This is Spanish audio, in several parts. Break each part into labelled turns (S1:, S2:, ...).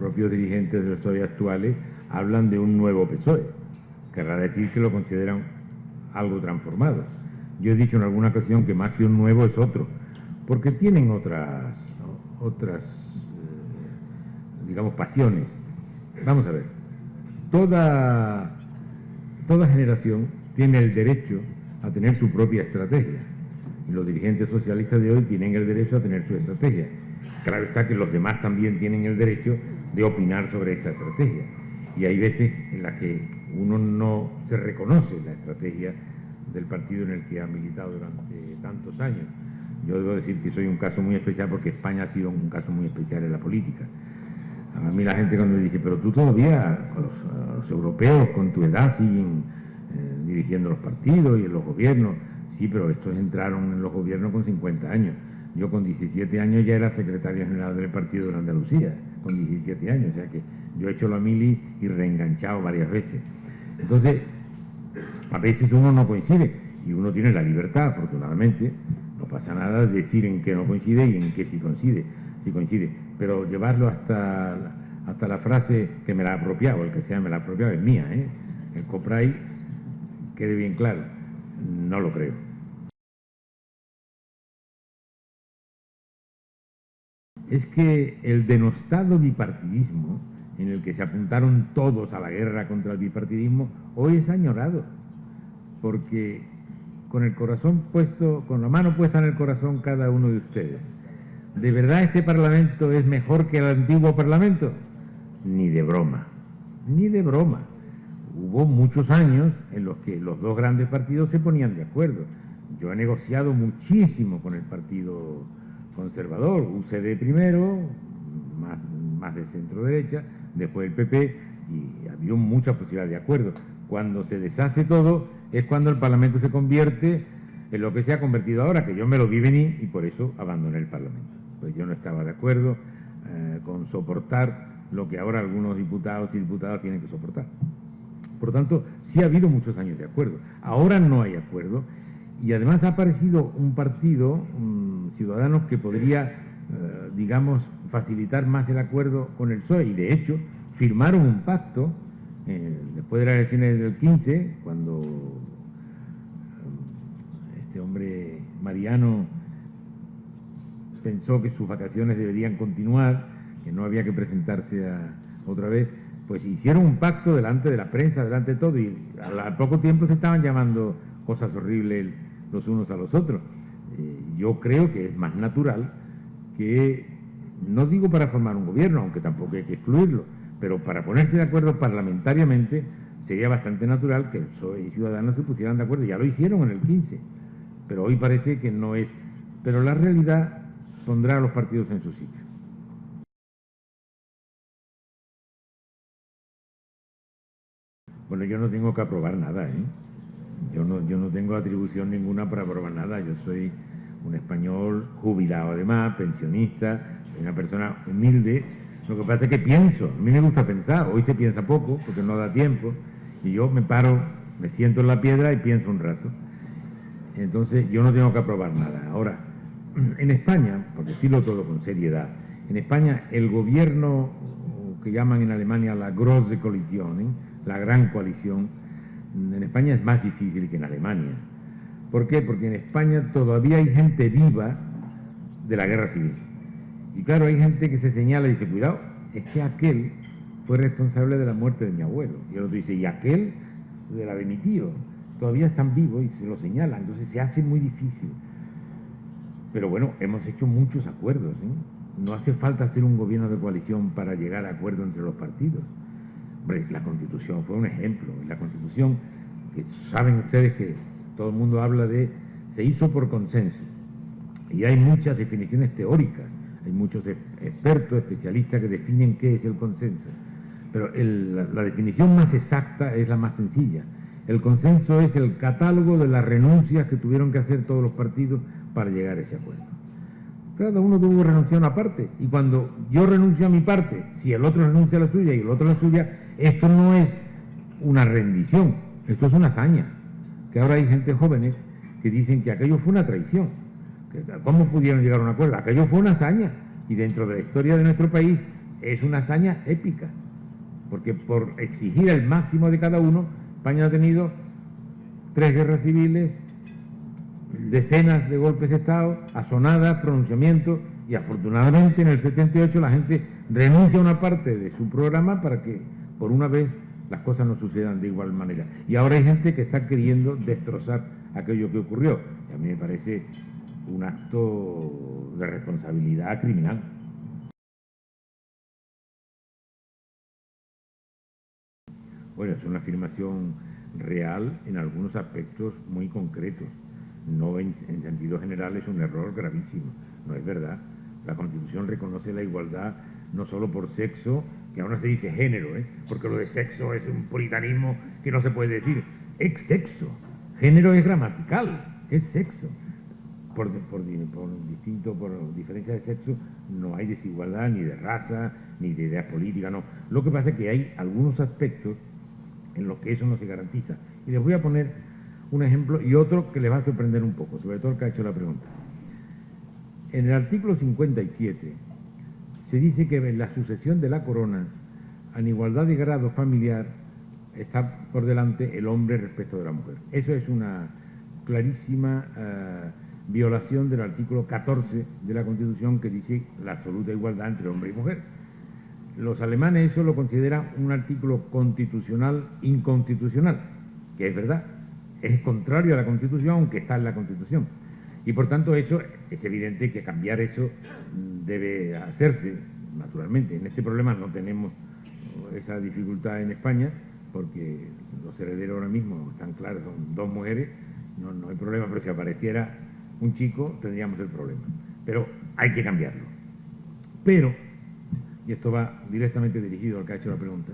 S1: propios dirigentes de los PSOE actuales hablan de un nuevo PSOE. Querrá decir que lo consideran algo transformado. Yo he dicho en alguna ocasión que más que un nuevo es otro, porque tienen otras digamos, pasiones. Vamos a ver, toda generación tiene el derecho a tener su propia estrategia. Y los dirigentes socialistas de hoy tienen el derecho a tener su estrategia. Claro está que los demás también tienen el derecho de opinar sobre esa estrategia. Y hay veces en las que uno no se reconoce la estrategia del partido en el que ha militado durante tantos años. Yo debo decir que soy un caso muy especial porque España ha sido un caso muy especial en la política. A mí la gente cuando me dice, pero tú todavía, los europeos con tu edad siguen dirigiendo los partidos y en los gobiernos. Sí, pero estos entraron en los gobiernos con 50 años. Yo con 17 años ya era secretario general del partido de Andalucía, con 17 años, o sea que yo he hecho la mili y reenganchado varias veces. Entonces, a veces uno no coincide y uno tiene la libertad, afortunadamente, no pasa nada decir en qué no coincide y en qué sí coincide, pero llevarlo hasta la frase que me la ha apropiado, el que sea me la ha apropiado, es mía, ¿eh? El copyright, quede bien claro, no lo creo. Es que el denostado bipartidismo, en el que se apuntaron todos a la guerra contra el bipartidismo, hoy es añorado, porque con el corazón puesto, con la mano puesta en el corazón cada uno de ustedes, ¿de verdad este Parlamento es mejor que el antiguo Parlamento? Ni de broma, ni de broma. Hubo muchos años en los que los dos grandes partidos se ponían de acuerdo. Yo he negociado muchísimo con el Partido Conservador, UCD primero, más de centro derecha, después el PP, y había mucha posibilidad de acuerdo. Cuando se deshace todo es cuando el Parlamento se convierte en lo que se ha convertido ahora, que yo me lo vi venir y por eso abandoné el Parlamento. Pues yo no estaba de acuerdo con soportar lo que ahora algunos diputados y diputadas tienen que soportar. Por lo tanto, sí ha habido muchos años de acuerdo. Ahora no hay acuerdo y además ha aparecido un partido, Ciudadanos, que podría, digamos, facilitar más el acuerdo con el PSOE y de hecho firmaron un pacto después de las elecciones del 15, cuando este hombre Mariano pensó que sus vacaciones deberían continuar, que no había que presentarse otra vez, pues hicieron un pacto delante de la prensa, delante de todo, y al poco tiempo se estaban llamando cosas horribles los unos a los otros. Yo creo que es más natural que, no digo para formar un gobierno, aunque tampoco hay que excluirlo, pero para ponerse de acuerdo parlamentariamente sería bastante natural que el PSOE y Ciudadanos se pusieran de acuerdo. Ya lo hicieron en el 15, pero hoy parece que no es. Pero la realidad pondrá a los partidos en su sitio. Bueno, yo no tengo que aprobar nada, ¿eh? Yo no tengo atribución ninguna para aprobar nada. Yo soy un español jubilado, además, pensionista, una persona humilde. Lo que pasa es que pienso, a mí me gusta pensar, hoy se piensa poco porque no da tiempo, y yo me paro, me siento en la piedra y pienso un rato. Entonces yo no tengo que aprobar nada. Ahora, en España, por decirlo todo con seriedad, en España el gobierno que llaman en Alemania la Große Koalition, la gran coalición, en España es más difícil que en Alemania. ¿Por qué? Porque en España todavía hay gente viva de la guerra civil. Y claro, hay gente que se señala y dice, cuidado, es que aquel fue responsable de la muerte de mi abuelo. Y el otro dice, y aquel de la de mi tío. Todavía están vivos y se lo señalan, entonces se hace muy difícil. Pero bueno, hemos hecho muchos acuerdos, ¿eh? No hace falta hacer un gobierno de coalición para llegar a acuerdo entre los partidos. Hombre, la Constitución fue un ejemplo. La Constitución, que saben ustedes que todo el mundo habla de, se hizo por consenso. Y hay muchas definiciones teóricas. Hay muchos expertos, especialistas que definen qué es el consenso. Pero la definición más exacta es la más sencilla. El consenso es el catálogo de las renuncias que tuvieron que hacer todos los partidos para llegar a ese acuerdo. Cada uno tuvo que renunciar a una parte. Y cuando yo renuncio a mi parte, si el otro renuncia a la suya y el otro a la suya, esto no es una rendición, esto es una hazaña. Que ahora hay gente jóvenes que dicen que aquello fue una traición. ¿Cómo pudieron llegar a un acuerdo? Aquello fue una hazaña y dentro de la historia de nuestro país es una hazaña épica, porque por exigir el máximo de cada uno, España ha tenido 3 guerras civiles, decenas de golpes de Estado, asonadas, pronunciamientos, y afortunadamente en el 78 la gente renuncia a una parte de su programa para que por una vez las cosas no sucedan de igual manera. Y ahora hay gente que está queriendo destrozar aquello que ocurrió. Y a mí me parece un acto de responsabilidad criminal. Bueno, es una afirmación real en algunos aspectos muy concretos. No en sentido general es un error gravísimo, no es verdad. La Constitución reconoce la igualdad no solo por sexo, que ahora se dice género, porque lo de sexo es un puritanismo que no se puede decir. Es sexo. Género es gramatical, es sexo. Por diferencia de sexo no hay desigualdad ni de raza, ni de ideas políticas, no. Lo que pasa es que hay algunos aspectos en los que eso no se garantiza. Y les voy a poner un ejemplo y otro que les va a sorprender un poco, sobre todo el que ha hecho la pregunta. En el artículo 57 se dice que en la sucesión de la corona, en igualdad de grado familiar, está por delante el hombre respecto de la mujer. Eso es una clarísima violación del artículo 14 de la Constitución, que dice la absoluta igualdad entre hombre y mujer. Los alemanes eso lo consideran un artículo constitucional inconstitucional, que es verdad, es contrario a la Constitución, aunque está en la Constitución. Y por tanto eso es evidente que cambiar eso debe hacerse, naturalmente. En este problema no tenemos esa dificultad en España, porque los herederos ahora mismo están claros, son 2 mujeres, no hay problema, pero si apareciera un chico tendríamos el problema. Pero hay que cambiarlo. Pero, y esto va directamente dirigido al que ha hecho la pregunta,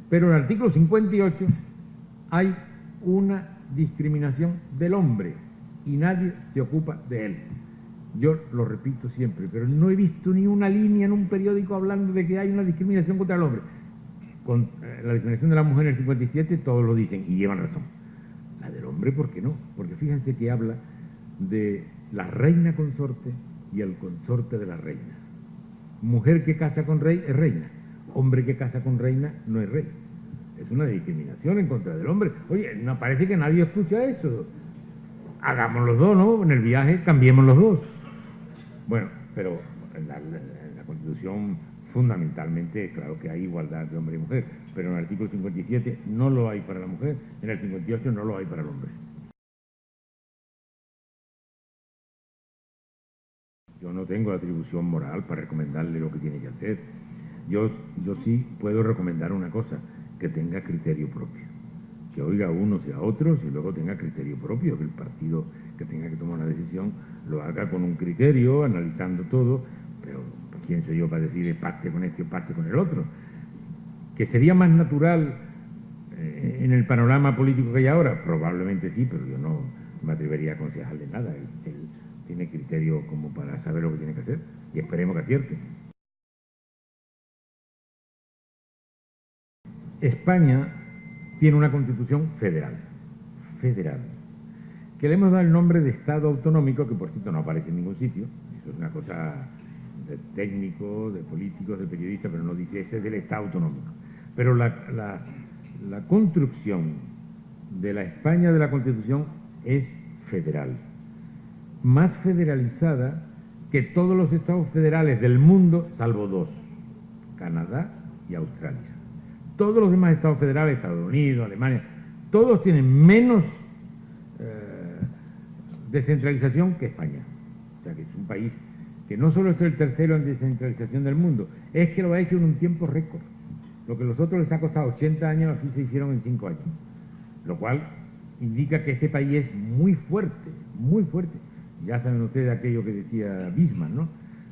S1: pero en el artículo 58 hay una discriminación del hombre y nadie se ocupa de él. Yo lo repito siempre, pero no he visto ni una línea en un periódico hablando de que hay una discriminación contra el hombre. Con la discriminación de la mujer en el 57 todos lo dicen y llevan razón. La del hombre, ¿por qué no? Porque fíjense que habla de la reina consorte y el consorte de la reina. Mujer que casa con rey es reina, hombre que casa con reina no es rey. Es una discriminación en contra del hombre. Oye, no parece que nadie escucha eso. Hagamos los dos, ¿no? En el viaje cambiemos los dos. Bueno, pero en la Constitución fundamentalmente, claro que hay igualdad de hombre y mujer, pero en el artículo 57 no lo hay para la mujer, en el 58 no lo hay para el hombre. Yo no tengo atribución moral para recomendarle lo que tiene que hacer. Yo sí puedo recomendar una cosa, que tenga criterio propio. Que oiga a unos y a otros y luego tenga criterio propio, que el partido que tenga que tomar una decisión lo haga con un criterio, analizando todo, pero ¿quién soy yo para decir pacte con este o pacte con el otro? ¿Que sería más natural en el panorama político que hay ahora? Probablemente sí, pero yo no me atrevería a aconsejarle nada. Él tiene criterio como para saber lo que tiene que hacer y esperemos que acierte. España tiene una constitución federal, que le hemos dado el nombre de Estado autonómico, que por cierto no aparece en ningún sitio. Eso es una cosa de técnicos, de políticos, de periodistas, pero no dice, este es el Estado autonómico. Pero la construcción de la España de la Constitución es federal, más federalizada que todos los estados federales del mundo, salvo 2, Canadá y Australia. Todos los demás estados federales, Estados Unidos, Alemania, todos tienen menos descentralización que España. O sea que es un país que no solo es el tercero en descentralización del mundo, es que lo ha hecho en un tiempo récord. Lo que a los otros les ha costado 80 años, aquí se hicieron en 5 años. Lo cual indica que ese país es muy fuerte, muy fuerte. Ya saben ustedes aquello que decía Bismarck, ¿no?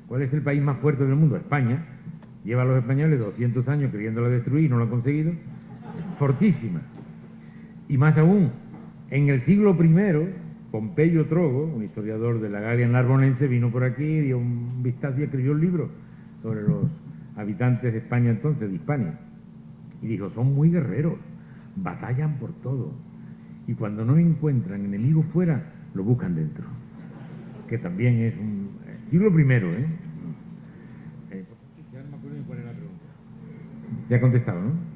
S1: ¿Cuál es el país más fuerte del mundo? España. Lleva a los españoles 200 años queriéndola destruir y no lo han conseguido. Es fortísima. Y más aún, en el siglo I, Pompeyo Trogo, un historiador de la Galia Narbonense, vino por aquí, dio un vistazo y escribió un libro sobre los habitantes de España entonces, de Hispania. Y dijo, son muy guerreros, batallan por todo. Y cuando no encuentran enemigos fuera, lo buscan dentro. Que también es un siglo I, ¿eh? Ya no me acuerdo ni cuál era la pregunta. Ya he contestado, ¿no?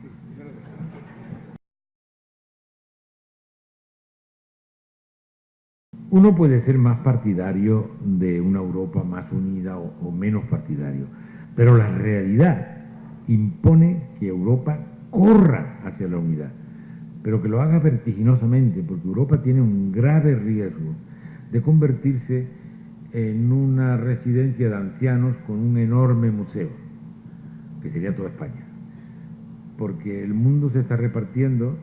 S1: Uno puede ser más partidario de una Europa más unida o menos partidario, pero la realidad impone que Europa corra hacia la unidad, pero que lo haga vertiginosamente, porque Europa tiene un grave riesgo de convertirse en una residencia de ancianos con un enorme museo, que sería toda España, porque el mundo se está repartiendo,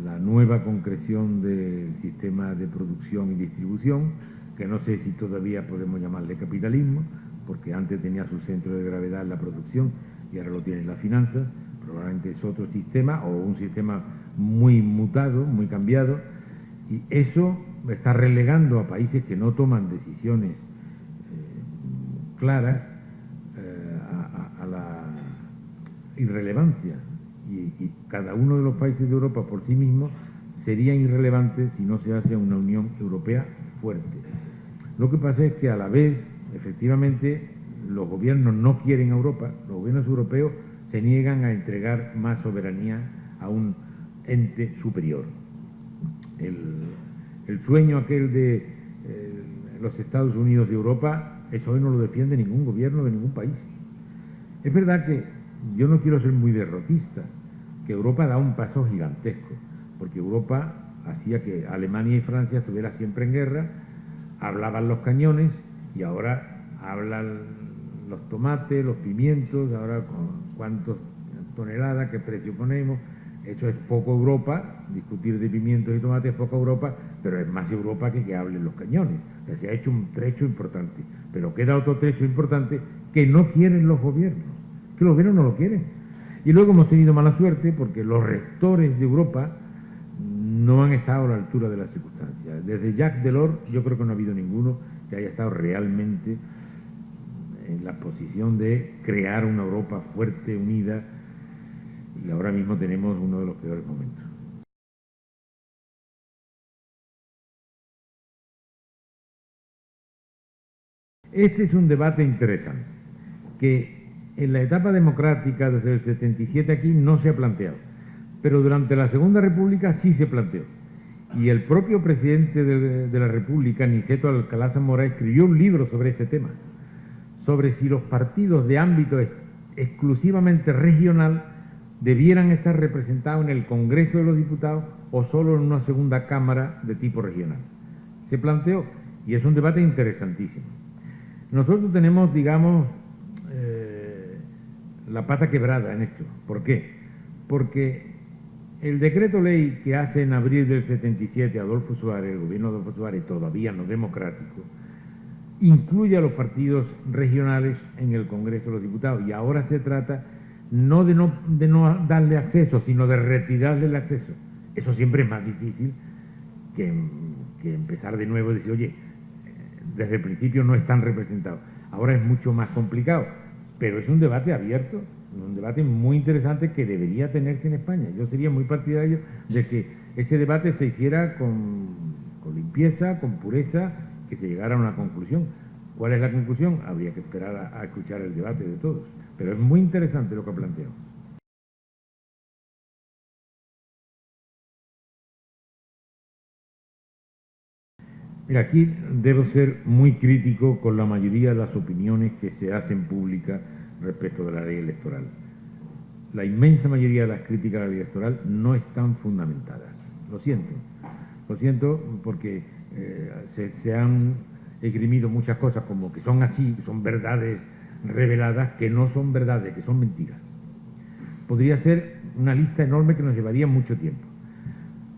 S1: la nueva concreción del sistema de producción y distribución, que no sé si todavía podemos llamarle capitalismo, porque antes tenía su centro de gravedad en la producción y ahora lo tiene en la finanza, probablemente es otro sistema o un sistema muy mutado, muy cambiado, y eso está relegando a países que no toman decisiones claras a la irrelevancia. Y cada uno de los países de Europa por sí mismo sería irrelevante si no se hace una Unión Europea fuerte. Lo que pasa es que a la vez, efectivamente, los gobiernos no quieren a Europa, los gobiernos europeos se niegan a entregar más soberanía a un ente superior. El sueño aquel de los Estados Unidos de Europa, eso hoy no lo defiende ningún gobierno de ningún país. Es verdad que yo no quiero ser muy derrotista, que Europa da un paso gigantesco, porque Europa hacía que Alemania y Francia estuvieran siempre en guerra, hablaban los cañones y ahora hablan los tomates, los pimientos, ahora con cuántas toneladas, qué precio ponemos. Eso es poco Europa, discutir de pimientos y tomates es poco Europa, pero es más Europa que hablen los cañones. O sea, se ha hecho un trecho importante, pero queda otro trecho importante que no quieren los gobiernos, que los gobiernos no lo quieren. Y luego hemos tenido mala suerte porque los rectores de Europa no han estado a la altura de las circunstancias. Desde Jacques Delors yo creo que no ha habido ninguno que haya estado realmente en la posición de crear una Europa fuerte, unida, y ahora mismo tenemos uno de los peores momentos. Este es un debate interesante, que en la etapa democrática desde el 77 aquí no se ha planteado, pero durante la Segunda República sí se planteó. Y el propio presidente de la República, Niceto Alcalá Zamora, escribió un libro sobre este tema, sobre si los partidos de ámbito exclusivamente regional debieran estar representados en el Congreso de los Diputados o solo en una segunda Cámara de tipo regional. Se planteó y es un debate interesantísimo. Nosotros tenemos, digamos, la pata quebrada en esto. ¿Por qué? Porque el decreto ley que hace en abril del 77 Adolfo Suárez, el gobierno de Adolfo Suárez, todavía no democrático, incluye a los partidos regionales en el Congreso de los Diputados. Y ahora se trata no de no darle acceso, sino de retirarle el acceso. Eso siempre es más difícil que empezar de nuevo y decir, oye, desde el principio no están representados. Ahora es mucho más complicado, pero es un debate abierto, un debate muy interesante que debería tenerse en España. Yo sería muy partidario de que ese debate se hiciera con limpieza, con pureza, que se llegara a una conclusión. ¿Cuál es la conclusión? Habría que esperar a escuchar el debate de todos. Pero es muy interesante lo que ha planteado. Mira, aquí debo ser muy crítico con la mayoría de las opiniones que se hacen públicas respecto de la ley electoral. La inmensa mayoría de las críticas a la ley electoral no están fundamentadas. Lo siento porque se han esgrimido muchas cosas como que son así, que son verdades reveladas, que no son verdades, que son mentiras. Podría ser una lista enorme que nos llevaría mucho tiempo.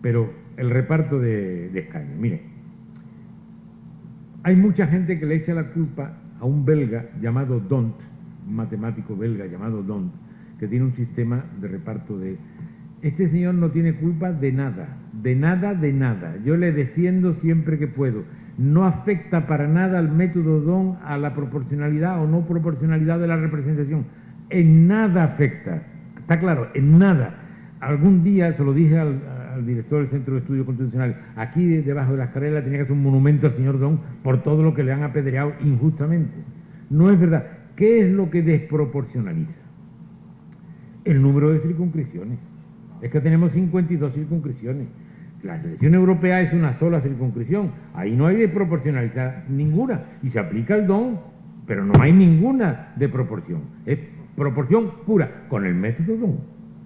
S1: Pero el reparto de escaños, mire, hay mucha gente que le echa la culpa a un belga llamado D'Hondt, un matemático belga llamado D'Hondt, que tiene un sistema de reparto de... Este señor no tiene culpa de nada, de nada, de nada. Yo le defiendo siempre que puedo. No afecta para nada al método D'Hondt a la proporcionalidad o no proporcionalidad de la representación. En nada afecta. Está claro, en nada. Algún día, se lo dije al director del Centro de Estudios Constitucionales, aquí debajo de la escalera tenía que hacer un monumento al señor D'Hondt por todo lo que le han apedreado injustamente. No es verdad. ¿Qué es lo que desproporcionaliza? el número de circunscripciones. Es que tenemos 52 circunscripciones. La selección europea es una sola circunscripción. Ahí no hay de proporcionalidad ninguna. Y se aplica el DON, pero no hay ninguna de proporción. Es proporción pura, con el método DON.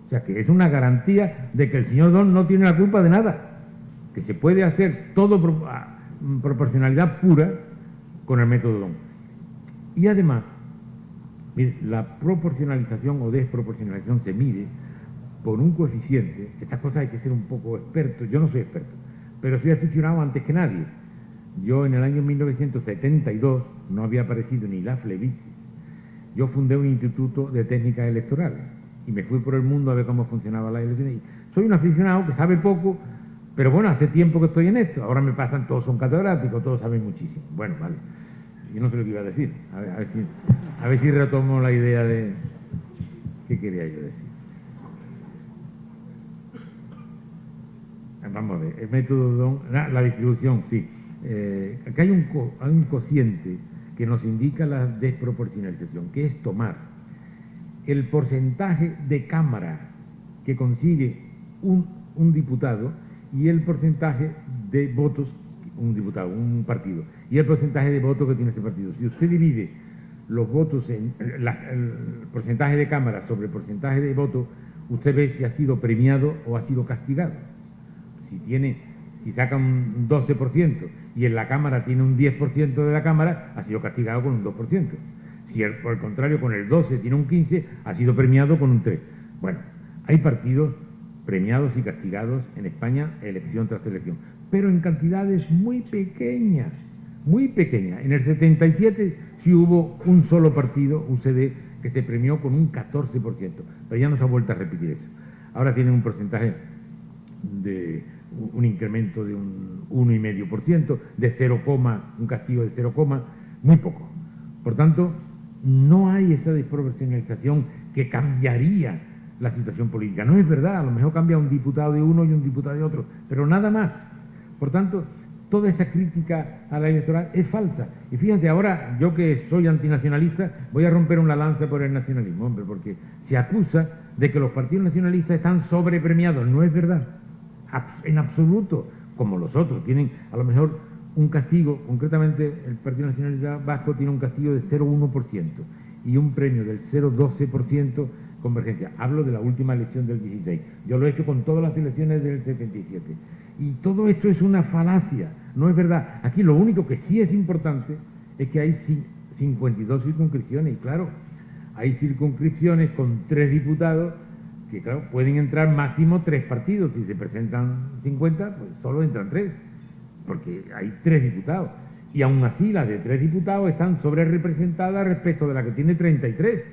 S1: O sea que es una garantía de que el señor DON no tiene la culpa de nada. Que se puede hacer todo proporcionalidad pura con el método DON. Y además, mire, la proporcionalización o desproporcionalización se mide por un coeficiente. Estas cosas hay que ser un poco experto. Yo no soy experto, pero soy aficionado antes que nadie. Yo en el año 1972 no había aparecido ni la flebitis. Yo fundé un instituto de técnica electoral y me fui por el mundo a ver cómo funcionaba la elección. Soy un aficionado que sabe poco, pero bueno, hace tiempo que estoy en esto. Ahora me pasan, todos son catedráticos, todos saben muchísimo. Bueno, vale. Yo no sé lo que iba a decir. A ver si retomo la idea de... ¿Qué quería yo decir? Vamos a ver, el método DON, la distribución, sí. Acá hay un cociente que nos indica la desproporcionalización, que es tomar el porcentaje de cámara que consigue un diputado y el porcentaje de votos, un partido, y el porcentaje de votos que tiene ese partido. Si usted divide los votos en el porcentaje de cámara sobre el porcentaje de votos, usted ve si ha sido premiado o ha sido castigado. Si saca un 12% y en la Cámara tiene un 10% de la Cámara, ha sido castigado con un 2%. Si por el contrario con el 12 tiene un 15%, ha sido premiado con un 3%. Bueno, hay partidos premiados y castigados en España, elección tras elección, pero en cantidades muy pequeñas, muy pequeñas. En el 77 sí hubo un solo partido, UCD, que se premió con un 14%, pero ya no se ha vuelto a repetir eso. Ahora tienen un porcentaje de un incremento de un 1,5%, de 0, un castigo de 0, muy poco. Por tanto, no hay esa desproporcionalización que cambiaría la situación política. No es verdad, a lo mejor cambia un diputado de uno y un diputado de otro, pero nada más. Por tanto, toda esa crítica a la electoral es falsa. Y fíjense, ahora yo que soy antinacionalista, voy a romper una lanza por el nacionalismo, hombre, porque se acusa de que los partidos nacionalistas están sobrepremiados. No es verdad. En absoluto, como los otros, tienen a lo mejor un castigo, concretamente el Partido Nacionalista Vasco tiene un castigo de 0,1% y un premio del 0,12% convergencia. Hablo de la última elección del 16. Yo lo he hecho con todas las elecciones del 77. Y todo esto es una falacia, no es verdad. Aquí lo único que sí es importante es que hay 52 circunscripciones y claro, hay circunscripciones con 3 diputados que claro, pueden entrar máximo 3 partidos. Si se presentan 50, pues solo entran 3, porque hay 3 diputados. Y aún así las de 3 diputados están sobre representadas respecto de la que tiene 33,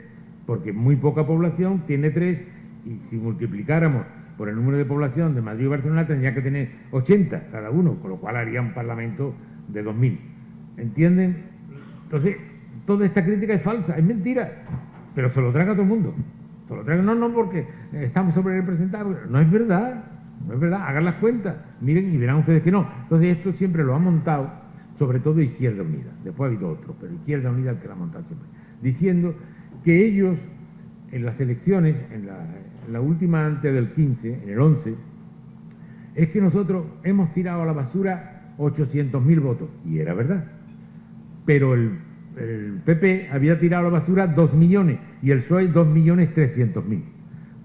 S1: porque muy poca población tiene 3, y si multiplicáramos por el número de población de Madrid y Barcelona tendría que tener 80 cada uno, con lo cual haría un parlamento de 2.000. ¿Entienden? Entonces, toda esta crítica es falsa, es mentira, pero se lo traga a todo el mundo. No, porque estamos sobre representados. No es verdad, hagan las cuentas, miren y verán ustedes que no. Entonces esto siempre lo ha montado, sobre todo Izquierda Unida, después ha habido otros, pero Izquierda Unida es el que lo ha montado siempre, diciendo que ellos en las elecciones, en la última antes del 15, en el 11, es que nosotros hemos tirado a la basura 800.000 votos, y era verdad, pero el PP había tirado a la basura 2 millones y el PSOE 2.300.000.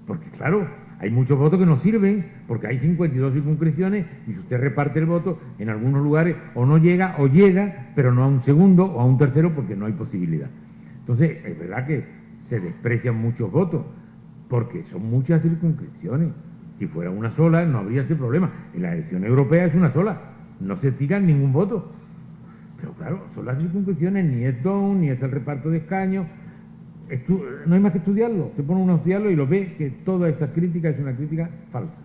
S1: Porque claro, hay muchos votos que no sirven porque hay 52 circunscripciones y si usted reparte el voto, en algunos lugares o no llega o llega, pero no a un segundo o a un tercero porque no hay posibilidad. Entonces, es verdad que se desprecian muchos votos porque son muchas circunscripciones. Si fuera una sola no habría ese problema. En la elección europea es una sola, no se tira ningún voto. Pero claro, son las circunscripciones, ni es DON, ni es el reparto de escaños. No hay más que estudiarlo. Se pone uno a estudiarlo y lo ve que toda esa crítica es una crítica falsa.